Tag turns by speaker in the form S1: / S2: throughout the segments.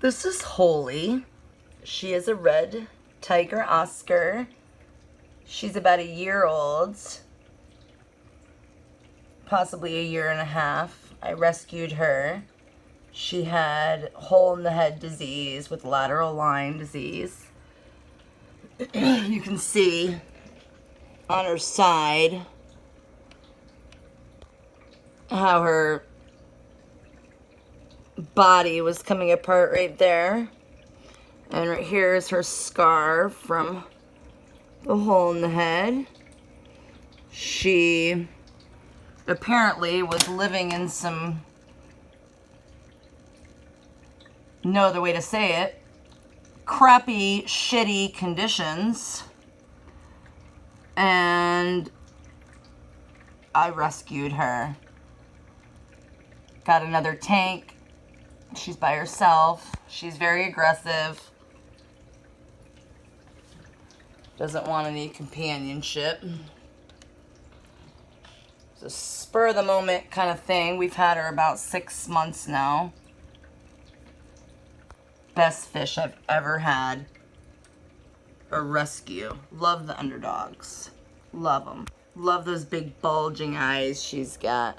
S1: This is Holy. She is a red tiger Oscar. She's about a year old, possibly a year and a half. I rescued her. She had hole in the head disease with lateral line disease. You can see on her side how her body was coming apart right there. And right here is her scar from the hole in the head. She apparently was living in some, no other way to say it, crappy, shitty conditions. And I rescued her. Got another tank. She's by herself. She's very aggressive. Doesn't want any companionship. It's a spur of the moment kind of thing. We've had her about 6 months now. Best fish I've ever had. A rescue. Love the underdogs. Love them. Love those big bulging eyes she's got.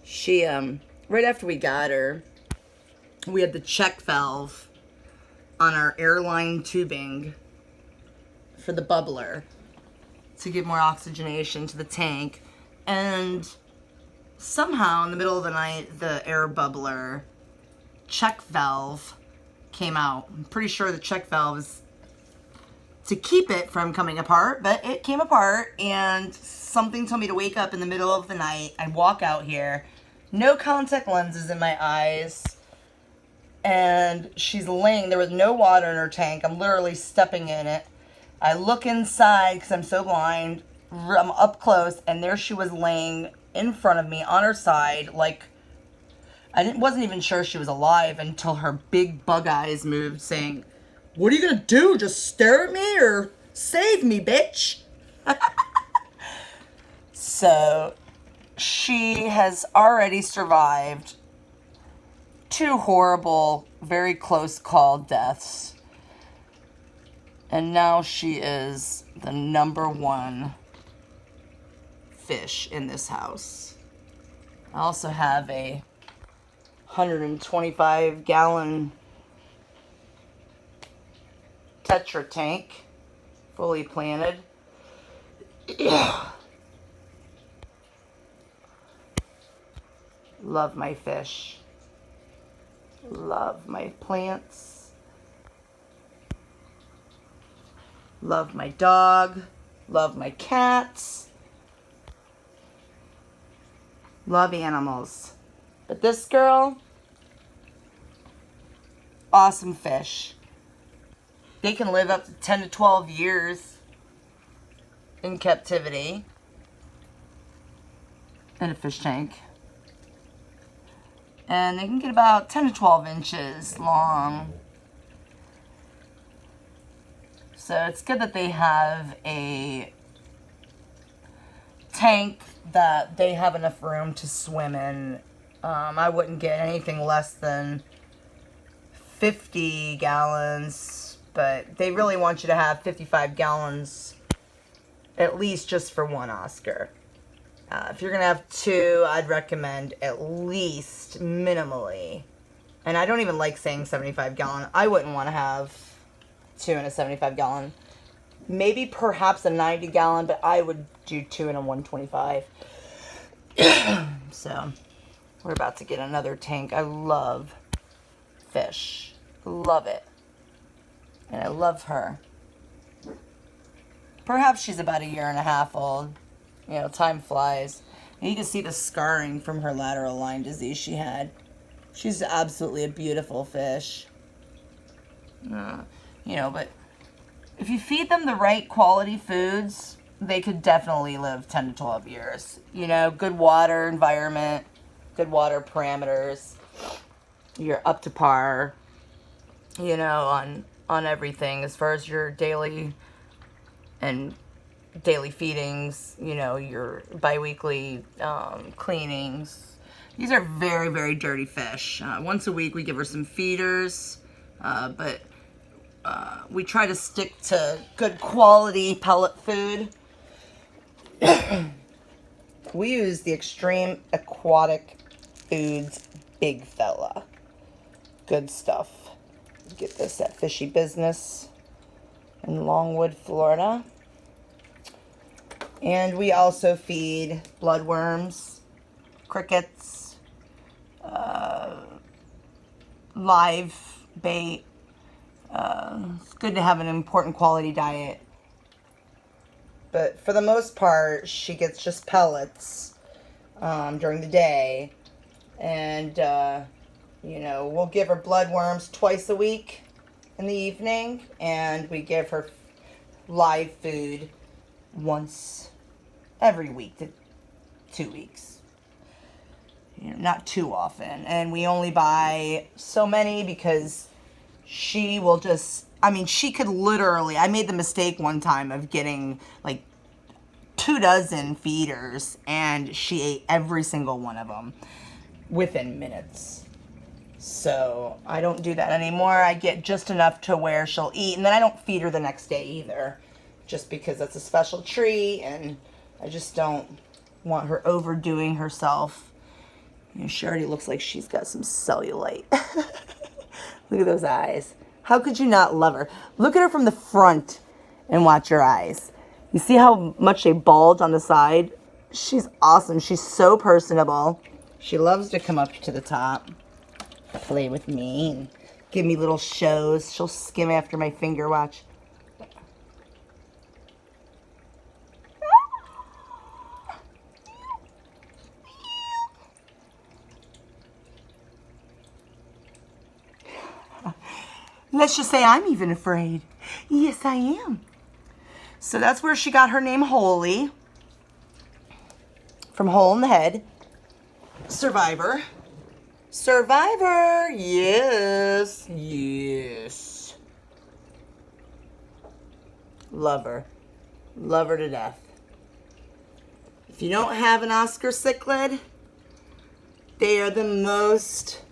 S1: She, right after we got her, we had the check valve on our airline tubing for the bubbler to give more oxygenation to the tank. And somehow in the middle of the night, the air bubbler check valve came out. I'm pretty sure the check valve is to keep it from coming apart, but it came apart, and something told me to wake up in the middle of the night. I walk out here, no contact lenses in my eyes, and she's laying, there was no water in her tank. I'm literally stepping in it. I look inside because I'm so blind. I'm up close, and there she was laying in front of me on her side, like wasn't even sure she was alive until her big bug eyes moved, saying, "What are you gonna do? Just stare at me or save me, bitch?" So she has already survived 2 horrible, very close call deaths. And now she is the #1 fish in this house. I also have a 125-gallon Tetra tank, fully planted. Love my fish. Love my plants. Love my dog. Love my cats. Love animals. But this girl, awesome fish. They can live up to 10 to 12 years in captivity in a fish tank. And they can get about 10 to 12 inches long. So it's good that they have a tank that they have enough room to swim in. I wouldn't get anything less than 50 gallons, but they really want you to have 55 gallons at least just for 1 Oscar. If you're going to have 2, I'd recommend at least minimally. And I don't even like saying 75 gallon. I wouldn't want to have 2 in a 75 gallon. Maybe perhaps a 90 gallon, but I would do 2 in a 125. So we're about to get another tank. I love fish. Love it. And I love her. Perhaps she's about a year and a half old. You know, time flies. And you can see the scarring from her lateral line disease she had. She's absolutely a beautiful fish. You know, but if you feed them the right quality foods, they could definitely live 10 to 12 years. You know, good water environment, good water parameters. You're up to par, you know, on everything as far as your daily feedings, you know, your bi-weekly cleanings, These are very, very dirty fish. Once a week we give her some feeders, but we try to stick to good quality pellet food. We use the Extreme Aquatic Foods Big Fella. Good stuff. Get this at Fishy Business in Longwood, Florida. And we also feed bloodworms, crickets, live bait. It's good to have an important quality diet. But for the most part, she gets just pellets during the day. And, you know, we'll give her bloodworms twice a week in the evening. And we give her live food once every week to 2 weeks. You know, not too often. And we only buy so many because she will just, I mean, she could literally, I made the mistake one time of getting like 24 feeders, and she ate every single one of them within minutes. So I don't do that anymore. I get just enough to where she'll eat, and then I don't feed her the next day either, just because that's a special treat, and I just don't want her overdoing herself. You know, she already looks like she's got some cellulite. Look at those eyes. How could you not love her? Look at her from the front and watch her eyes. You see how much they bulge on the side? She's awesome. She's so personable. She loves to come up to the top, play with me, and give me little shows. She'll skim after my finger, watch. Let's just say I'm even afraid. Yes, I am. So that's where she got her name, Holy. From Hole in the Head. Survivor. Survivor. Yes. Yes. Love her. Love her to death. If you don't have an Oscar cichlid, they are the most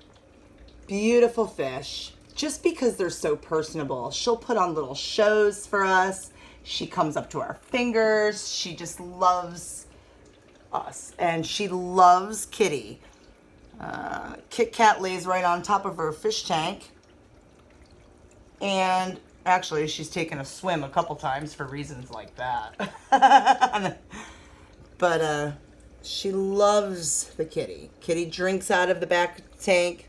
S1: beautiful fish. Just because they're so personable. She'll put on little shows for us. She comes up to our fingers. She just loves us. And she loves Kitty. Kit Kat lays right on top of her fish tank. And actually, she's taken a swim a couple times for reasons like that. But she loves the kitty. Kitty drinks out of the back tank.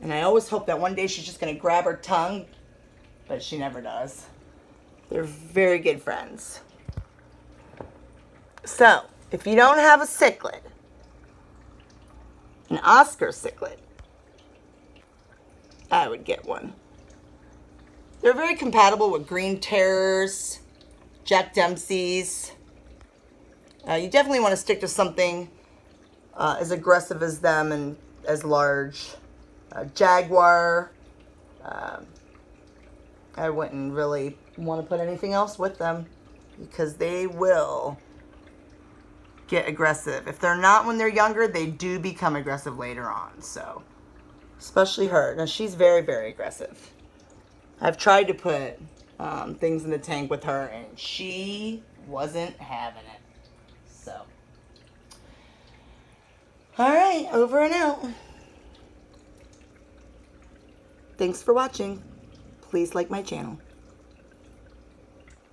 S1: And I always hope that one day she's just going to grab her tongue, but she never does. They're very good friends. So, if you don't have a cichlid, an Oscar cichlid, I would get one. They're very compatible with green terrors, Jack Dempsey's. You definitely want to stick to something as aggressive as them and as large. Jaguar. I wouldn't really want to put anything else with them because they will get aggressive. If they're not when they're younger, they do become aggressive later on. So, especially her. Now, she's very, very aggressive. I've tried to put things in the tank with her, and she wasn't having it. So, all right, over and out. Thanks for watching. Please like my channel.